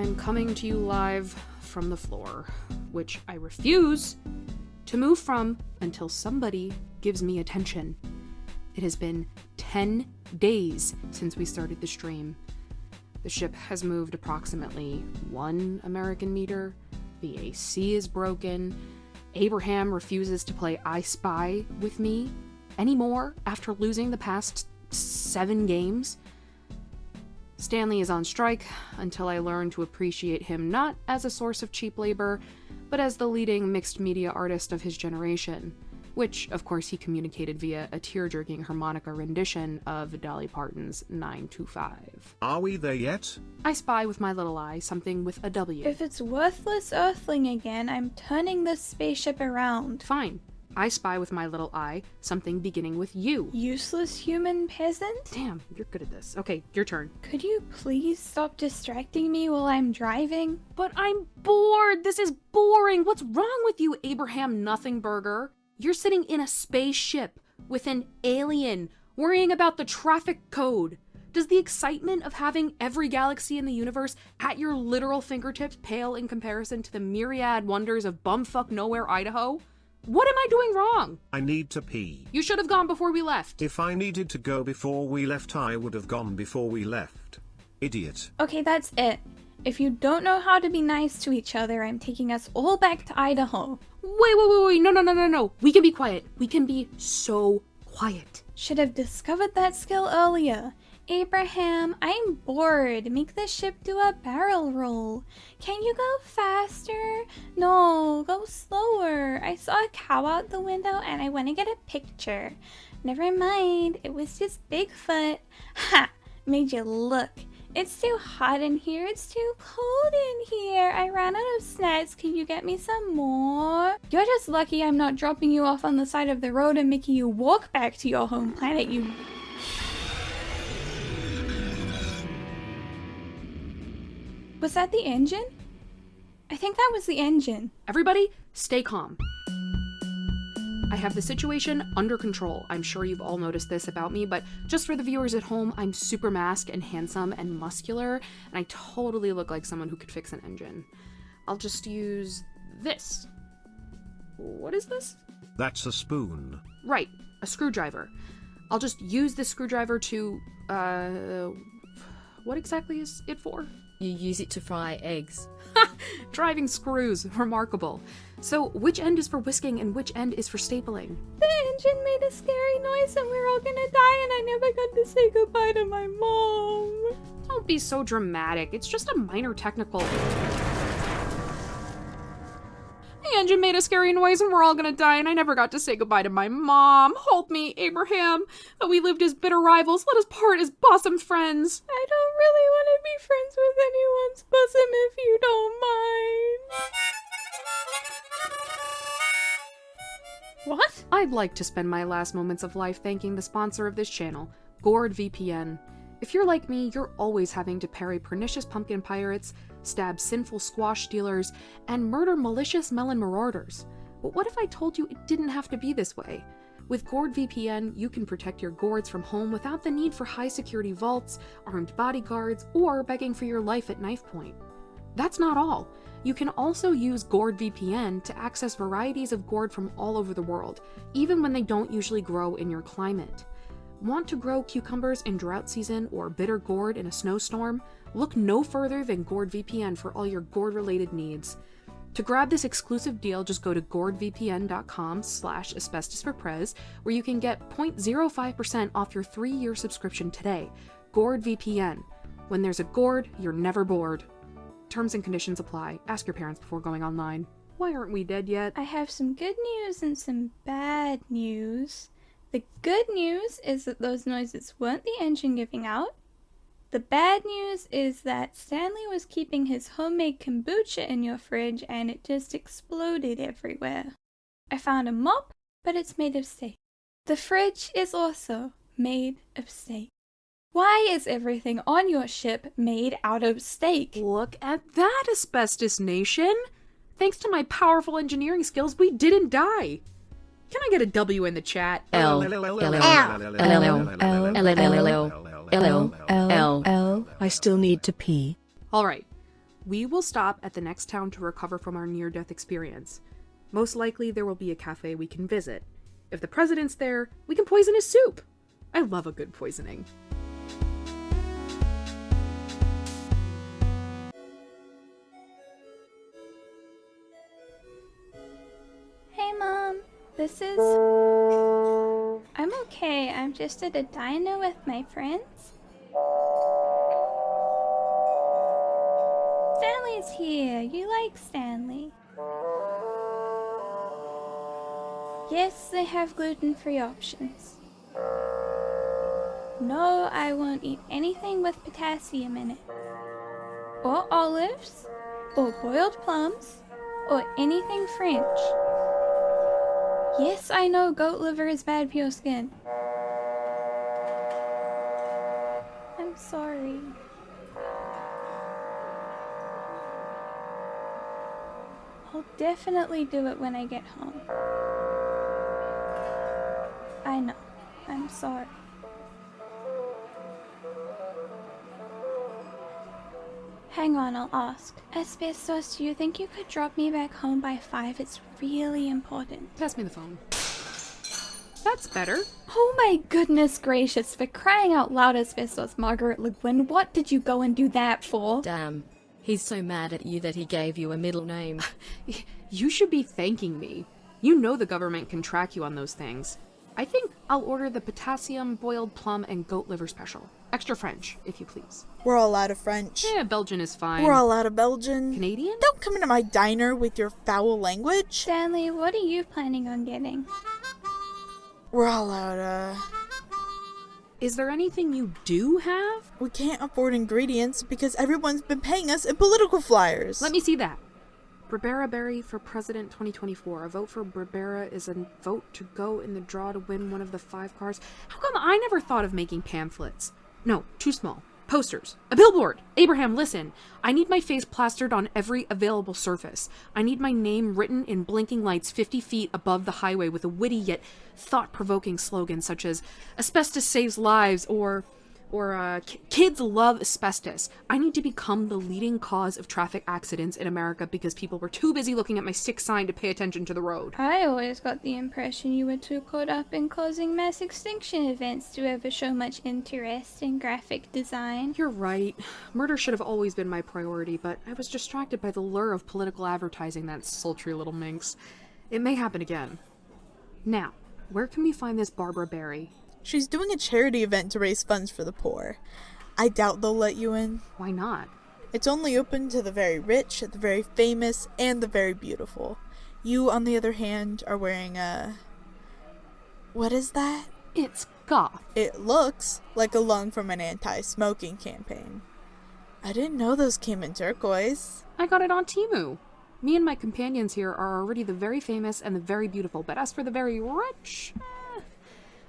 I'm coming to you live from the floor, which I refuse to move from until somebody gives me attention. It has been 10 days since we started the stream. The ship has moved approximately 1 American meter. The AC is broken. Abraham refuses to play I Spy with me anymore after losing the past 7 games. Stanley is on strike until I learn to appreciate him not as a source of cheap labor, but as the leading mixed media artist of his generation, which, of course, he communicated via a tear-jerking harmonica rendition of Dolly Parton's 925. Are we there yet? I spy with my little eye something with a W. If it's worthless earthling again, I'm turning this spaceship around. Fine. I spy with my little eye something beginning with U. Useless human peasant? Damn, you're good at this. Okay, your turn. Could you please stop distracting me while I'm driving? But I'm bored! This is boring! What's wrong with you, Abraham Nothing Burger? You're sitting in a spaceship with an alien, worrying about the traffic code. Does the excitement of having every galaxy in the universe at your literal fingertips pale in comparison to the myriad wonders of bumfuck nowhere Idaho? What am I doing wrong? I need to pee. You should have gone before we left. If I needed to go before we left, I would have gone before we left. Idiot. Okay, that's it. If you don't know how to be nice to each other, I'm taking us all back to Idaho. Wait. No. We can be quiet. We can be so quiet. Should have discovered that skill earlier. Abraham, I'm bored. Make the ship do a barrel roll. Can you go faster? No, go slower. I saw a cow out the window and I want to get a picture. Never mind, it was just Bigfoot. Ha! Made you look. It's too hot in here. It's too cold in here. I ran out of snacks. Can you get me some more? You're just lucky I'm not dropping you off on the side of the road and making you walk back to your home planet, you... Was that the engine? I think that was the engine. Everybody, stay calm. I have the situation under control. I'm sure you've all noticed this about me, but just for the viewers at home, I'm super masked and handsome and muscular, and I totally look like someone who could fix an engine. I'll just use this. What is this? That's a spoon. Right, a screwdriver. I'll just use this screwdriver to, what exactly is it for? You use it to fry eggs. Driving screws. Remarkable. So, which end is for whisking and which end is for stapling? The engine made a scary noise and we're all gonna die and I never got to say goodbye to my mom. Don't be so dramatic. It's just a minor technical... The engine made a scary noise and we're all gonna die and I never got to say goodbye to my mom. Hold me, Abraham. We lived as bitter rivals. Let us part as bosom friends. I don't really want to be friends with anyone's bosom if you don't mind. What? I'd like to spend my last moments of life thanking the sponsor of this channel, GourdVPN. If you're like me, you're always having to parry pernicious pumpkin pirates, stab sinful squash dealers, and murder malicious melon marauders. But what if I told you it didn't have to be this way? With GourdVPN, you can protect your gourds from home without the need for high-security vaults, armed bodyguards, or begging for your life at knife point. That's not all. You can also use GourdVPN to access varieties of gourd from all over the world, even when they don't usually grow in your climate. Want to grow cucumbers in drought season or bitter gourd in a snowstorm? Look no further than GourdVPN for all your gourd-related needs. To grab this exclusive deal, just go to gourdvpn.com/asbestosforprez, where you can get 0.05% off your 3-year subscription today. GourdVPN. When there's a gourd, you're never bored. Terms and conditions apply. Ask your parents before going online. Why aren't we dead yet? I have some good news and some bad news. The good news is that those noises weren't the engine giving out. The bad news is that Stanley was keeping his homemade kombucha in your fridge and it just exploded everywhere. I found a mop, but it's made of steak. The fridge is also made of steak. Why is everything on your ship made out of steak? Look at that, Asbestos Nation! Thanks to my powerful engineering skills, we didn't die! Can I get a W in the chat? L. I still need to pee. Alright, We will stop at the next town to recover from our near-death experience. Most likely there will be a cafe we can visit. If the president's there, we can poison his soup. I love a good poisoning. Hey Mom, this is... I'm okay, I'm just at a diner with my friends. Stanley's here, you like Stanley? Yes, they have gluten-free options. No, I won't eat anything with potassium in it. Or olives, or boiled plums, or anything French. Yes, I know goat liver is bad for your skin. I'm sorry. I'll definitely do it when I get home. I know. I'm sorry. Hang on, I'll ask. Asbestos, do you think you could drop me back home by 5? It's really important. Pass me the phone. That's better. Oh my goodness gracious, for crying out loud, Asbestos Margaret Le Guin, what did you go and do that for? Damn. He's so mad at you that he gave you a middle name. You should be thanking me. You know the government can track you on those things. I think I'll order the potassium, boiled plum, and goat liver special. Extra French, if you please. We're all out of French. Yeah, Belgian is fine. We're all out of Belgian. Canadian? Don't come into my diner with your foul language. Stanley, what are you planning on getting? We're all out, Is there anything you do have? We can't afford ingredients because everyone's been paying us in political flyers. Let me see that. Barbara Berry for President 2024. A vote for Barbara is a vote to go in the draw to win one of the 5 cars. How come I never thought of making pamphlets? No, too small. Posters. A billboard. Abraham, listen. I need my face plastered on every available surface. I need my name written in blinking lights 50 feet above the highway with a witty yet thought-provoking slogan such as Asbestos Saves Lives or Kids Love Asbestos. I need to become the leading cause of traffic accidents in America because people were too busy looking at my stick sign to pay attention to the road. I always got the impression you were too caught up in causing mass extinction events to ever show much interest in graphic design. You're right. Murder should have always been my priority, but I was distracted by the lure of political advertising, that sultry little minx. It may happen again. Now, where can we find this Barbara Berry? She's doing a charity event to raise funds for the poor. I doubt they'll let you in. Why not? It's only open to the very rich, the very famous, and the very beautiful. You, on the other hand, are wearing a... What is that? It's goth. It looks like a lung from an anti-smoking campaign. I didn't know those came in turquoise. I got it on Temu. Me and my companions here are already the very famous and the very beautiful, but as for the very rich...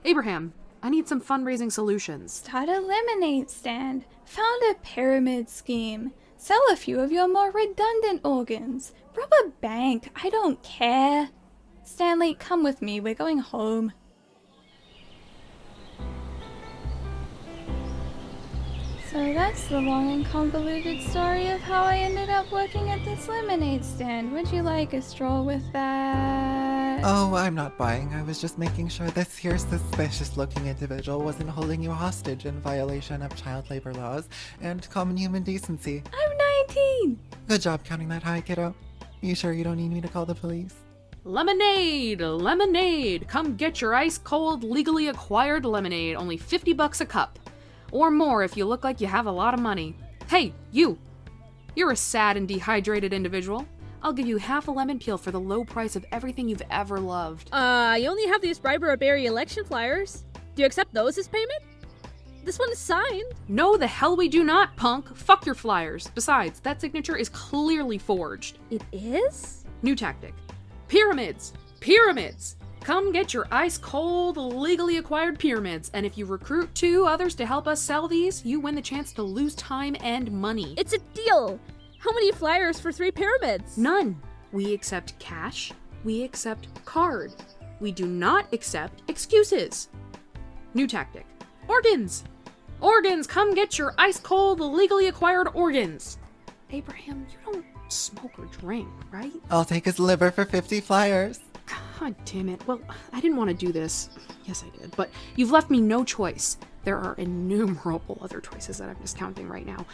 Abraham, I need some fundraising solutions. Start a lemonade stand. Found a pyramid scheme. Sell a few of your more redundant organs. Rob a bank. I don't care. Stanley, come with me. We're going home. So that's the long and convoluted story of how I ended up working at this lemonade stand. Would you like a stroll with that? Oh, I'm not buying. I was just making sure this here suspicious-looking individual wasn't holding you hostage in violation of child labor laws and common human decency. I'm 19! Good job counting that high, kiddo. You sure you don't need me to call the police? Lemonade! Lemonade! Come get your ice-cold, legally acquired lemonade. Only $50 a cup. Or more if you look like you have a lot of money. Hey, you! You're a sad and dehydrated individual. I'll give you half a lemon peel for the low price of everything you've ever loved. I only have these Barbara Berry election flyers. Do you accept those as payment? This one is signed. No, the hell we do not, punk. Fuck your flyers. Besides, that signature is clearly forged. It is? New tactic. Pyramids! Pyramids! Come get your ice-cold, legally acquired pyramids, and if you recruit 2 others to help us sell these, you win the chance to lose time and money. It's a deal! How many flyers for 3 pyramids? None. We accept cash. We accept card. We do not accept excuses. New tactic. Organs! Organs! Come get your ice-cold, legally acquired organs! Abraham, you don't smoke or drink, right? I'll take his liver for 50 flyers. God damn it. Well, I didn't want to do this. Yes, I did. But you've left me no choice. There are innumerable other choices that I'm discounting right now.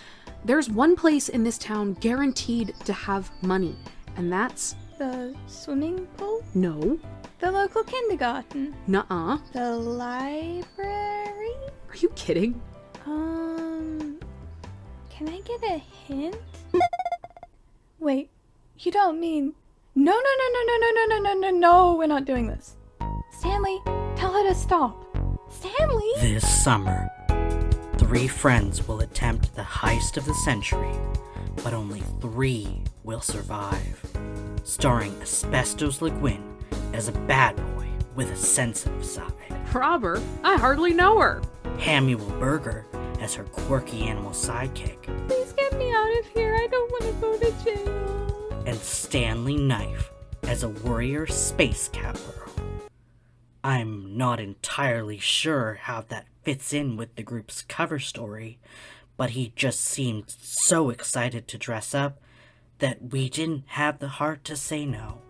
There's one place in this town guaranteed to have money, and that's... The swimming pool? No. The local kindergarten? Nuh-uh. The library? Are you kidding? Can I get a hint? Wait, you don't mean... No, we're not doing this. Stanley, tell her to stop. Stanley! This summer, 3 friends will attempt the heist of the century, but only 3 will survive. Starring Asbestos Le Guin as a bad boy with a sensitive side. Robber? I hardly know her. Hamuel Burger as her quirky animal sidekick. Please get me out of here. I don't want to go to jail. And Stanley Knife as a warrior space cowgirl. I'm not entirely sure how that fits in with the group's cover story, but he just seemed so excited to dress up that we didn't have the heart to say no.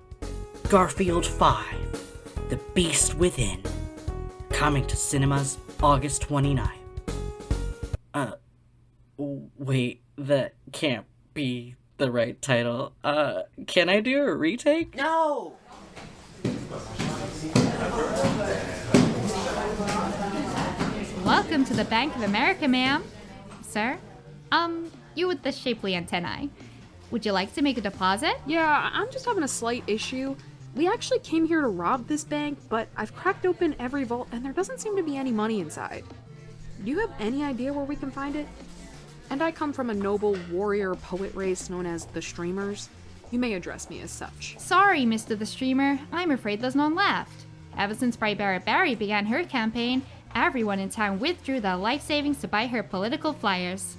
Garfield 5, The Beast Within, coming to cinemas August 29th. Wait, that can't be the right title. Can I do a retake? No! Welcome to the Bank of America, ma'am. Sir? You with the shapely antennae. Would you like to make a deposit? Yeah, I'm just having a slight issue. We actually came here to rob this bank, but I've cracked open every vault and there doesn't seem to be any money inside. Do you have any idea where we can find it? And I come from a noble warrior poet race known as the Streamers. You may address me as such. Sorry, Mr. the Streamer. I'm afraid there's none left. Ever since Brightberry Barry began her campaign, everyone in town withdrew their life savings to buy her political flyers.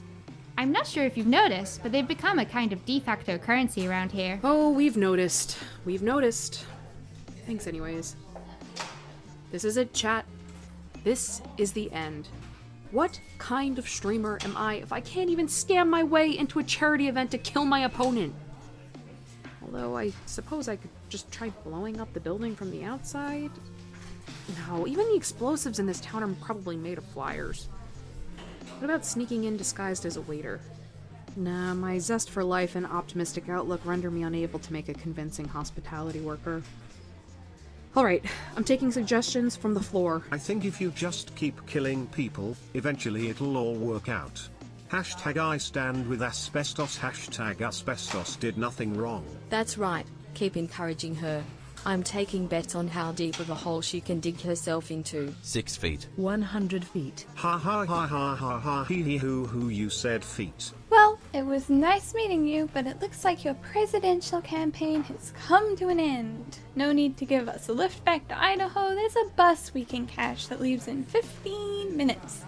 I'm not sure if you've noticed, but they've become a kind of de facto currency around here. Oh, we've noticed. We've noticed. Thanks anyways. This is it, chat. This is the end. What kind of streamer am I if I can't even scam my way into a charity event to kill my opponent? Although I suppose I could just try blowing up the building from the outside. No, even the explosives in this town are probably made of flyers. What about sneaking in disguised as a waiter? Nah, my zest for life and optimistic outlook render me unable to make a convincing hospitality worker. Alright, I'm taking suggestions from the floor. I think if you just keep killing people, eventually it'll all work out. Hashtag I stand with asbestos. Hashtag asbestos did nothing wrong. That's right, keep encouraging her. I'm taking bets on how deep of a hole she can dig herself into. 6 feet. 100 feet. Ha ha ha ha ha ha hee hoo you said feet. Well, it was nice meeting you, but it looks like your presidential campaign has come to an end. No need to give us a lift back to Idaho. There's a bus we can catch that leaves in 15 minutes.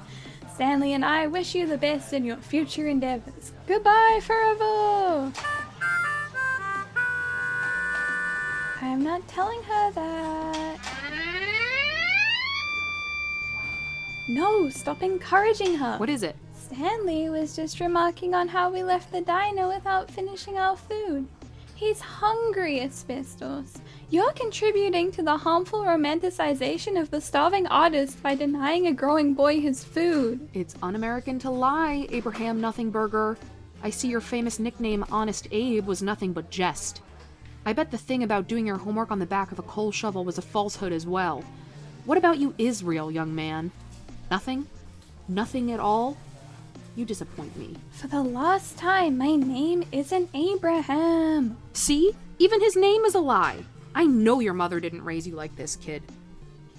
Stanley and I wish you the best in your future endeavors. Goodbye forever! I am not telling her that. No, stop encouraging her. What is it? Stanley was just remarking on how we left the diner without finishing our food. He's hungry, Asbestos. You're contributing to the harmful romanticization of the starving artist by denying a growing boy his food. It's un-American to lie, Abraham Nothing Burger. I see your famous nickname, Honest Abe, was nothing but jest. I bet the thing about doing your homework on the back of a coal shovel was a falsehood as well. What about you, Israel, young man? Nothing? Nothing at all? You disappoint me. For the last time, my name isn't Abraham. See? Even his name is a lie. I know your mother didn't raise you like this, kid.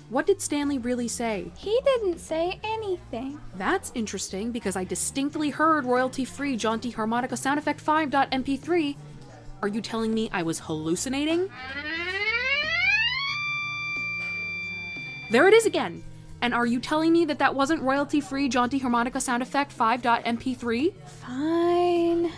What did Stanley really say? He didn't say anything. That's interesting because I distinctly heard royalty-free jaunty harmonica sound effect 5.mp3. Are you telling me I was hallucinating? There it is again. And are you telling me that that wasn't royalty-free jaunty harmonica sound effect 5.mp3? Fine.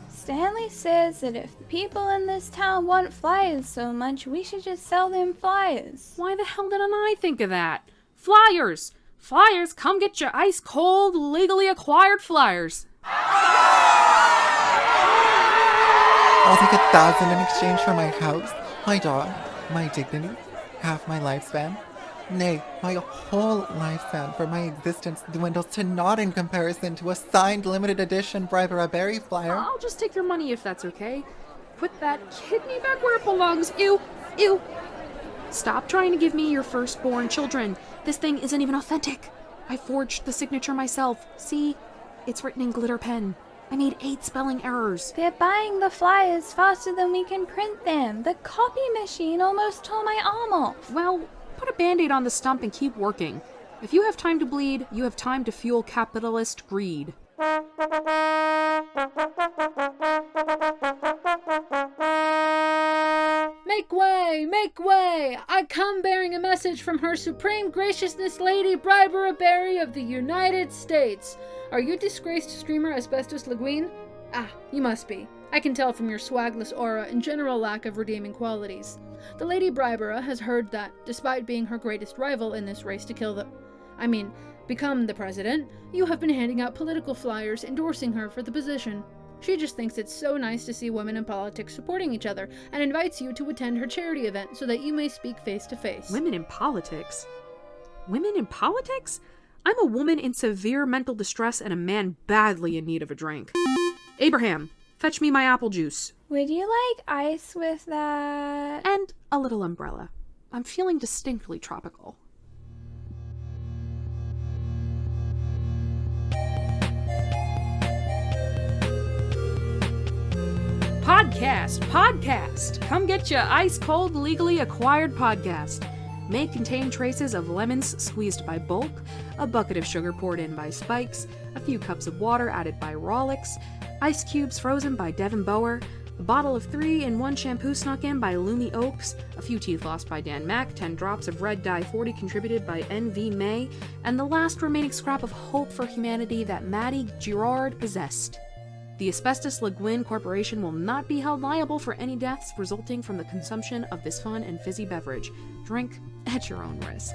Stanley says that if the people in this town want flyers so much, we should just sell them flyers. Why the hell didn't I think of that? Flyers! Flyers, come get your ice-cold, legally acquired flyers. I'll take 1,000 in exchange for my house, my dog, my dignity, half my lifespan. Nay, my whole lifespan for my existence dwindles to naught in comparison to a signed limited edition Bribera Berry flyer. I'll just take your money if that's okay. Put that kidney back where it belongs. Ew, ew. Stop trying to give me your firstborn children. This thing isn't even authentic. I forged the signature myself. See? It's written in glitter pen. I made 8 spelling errors. They're buying the flyers faster than we can print them. The copy machine almost tore my arm off. Well, put a band-aid on the stump and keep working. If you have time to bleed, you have time to fuel capitalist greed. Make way! Make way! I come bearing a message from Her Supreme Graciousness Lady Bribera Berry of the United States. Are you disgraced streamer Asbestos Le Guin? Ah, you must be. I can tell from your swagless aura and general lack of redeeming qualities. The Lady Bribera has heard that, despite being her greatest rival in this race to become the president, you have been handing out political flyers endorsing her for the position. She just thinks it's so nice to see women in politics supporting each other, and invites you to attend her charity event so that you may speak face to face. Women in politics? Women in politics? I'm a woman in severe mental distress and a man badly in need of a drink. Abraham, fetch me my apple juice. Would you like ice with that? And a little umbrella. I'm feeling distinctly tropical. Podcast! Come get ya ice-cold, legally acquired podcast. May contain traces of lemons squeezed by bulk, a bucket of sugar poured in by Spikes, a few cups of water added by Rawlyx, ice cubes frozen by Devyn Boer, a bottle of 3-in-1 shampoo snuck in by Lumi Oakes, a few teeth lost by Dan Mack, 10 drops of red dye 40 contributed by NV May, and the last remaining scrap of hope for humanity that Maddie Girouard possessed. The Asbestos Le Guin Corporation will not be held liable for any deaths resulting from the consumption of this fun and fizzy beverage. Drink at your own risk.